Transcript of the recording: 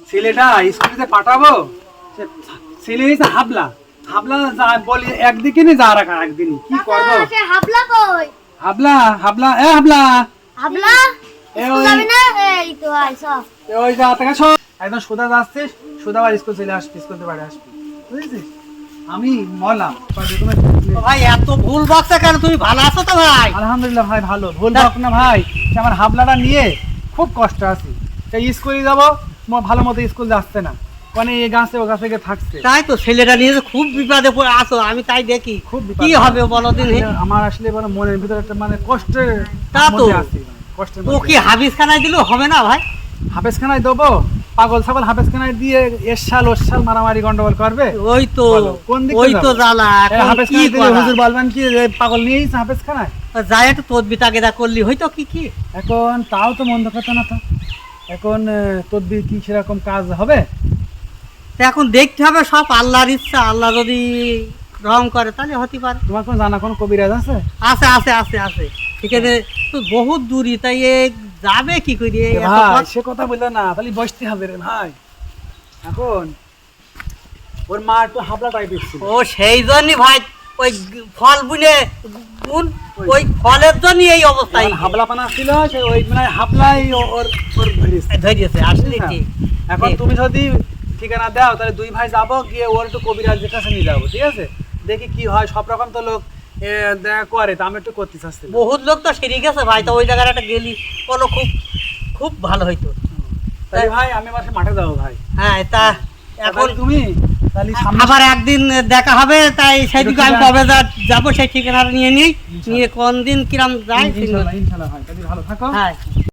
ছেলেটা স্কুলে পাঠাবো, ছেলে হয়েছে হাবলা। হাবলা বলি একদিকে নি যা রাখা একদিনই কি করবো। হাবলা কই? হাবলা হাবলা এ হাবলা হাবলা স্কুল যাবি না? এই তো আইছো। ওই যা থেকে শোন, একদম সোজা যাচ্ছিস, সোজা আবার স্কুল চলে আসবি, স্কুল থেকে বাড়ি আসবি, বুঝেছিস? আমি মলাম ভাই এত ভুল বকছে কেন? তুমি ভালো আছো তো ভাই? আলহামদুলিল্লাহ ভাই ভালো। ভুল বক না ভাই, সে আমার হাবলাটা নিয়ে খুব কষ্ট আছি। সেই স্কুলে যাবো, ভালো মতো স্কুল যাচ্ছে না, মানে এই গাছে ও গাছে গিয়ে থাকছে। তাই তো, ছেলেটা নিয়ে যে খুব বিপদে পড়ে আছো, আমি তাই দেখি। খুব বিপদ। কি হবে বলো দিন? আমার আসলে মানে মনের ভিতরে একটা মানে কষ্টের তা তো। মধ্যে আছি, কষ্টের ও মধ্যে। কি হাবিসখানায় দিলেও হবে না ভাই? হাফেজখানায় দেবো? পাগল ছাগল হাফেজখানায় দিয়ে এরশাল ওরশাল মারামারি গন্ডগোল করবে? ওই তো, বলো, কোন দিকে ওই তো যাবো? জ্বালা। এখন কি হাফেজখানায় দিলে করা? হুজুর বলবেন কি যে পাগল নিয়েই হাফেজখানায়? যাই একটু তদবির তাগেদা করলি হয়তো। কি কি এখন তাও তো মন্দ কথা না তো। এখন তদবির কি সেরকম কাজ হবে? তা এখন দেখতে হবে, সব আল্লাহর ইচ্ছা। আল্লাহ যদি রহম করে তাহলে হতে পারে। তোমার কোন জানা কোন কবিরাজ আছে? আছে আছে আছে আছে, ঠিক আছে। তো বহুত দূরই, তাই এ যাবে কি করে? এ এত ভাই পথ? সে কথা বললে না, তাহলে বসতে হবে রে ভাই। এখন ওর মা একটু হাবলা টাইপের ছিল। ও সেই জন্যই ভাই, ওই ফল বুনে গুণ, ওই ফলের জন্যই এই অবস্থায় এখন হাবলা পানা ছিল, সে ওই মানে হাবলাই ওর ওর ধরেছে। ধরিয়েছে। আসলে ঠিক। এখন ঠিক। তুমি যদি ঠিকানা দাও তাহলে দুই ভাই যাবো, গিয়ে ওর একটু কবিরাজের কাছে নিয়ে যাবো, ঠিক আছে? দেখি কি হয়। সব রকম তো লোক দেখা করে, তা আমি একটু করতে চাচ্ছি। বহুত লোক তো সেরে গেছে ভাই, তো ওই জায়গাটা একটা গেলি কোনো খুব খুব ভালো হইতো। তাই ভাই আমি মাসে মাঠে যাবো ভাই। হ্যাঁ, তা এখন এখন তুমি তাহলে সামনে আবার একদিন দেখা হবে, তাই সেদিকে আমি কবে যাবো সেই ঠিকানাটা নিয়ে নিই, নিয়ে কোন দিন কিরাম যাই। ইনশাআল্লাহ ইনশাআল্লাহ ভাই, তাহলে ভালো থাকো। হ্যাঁ।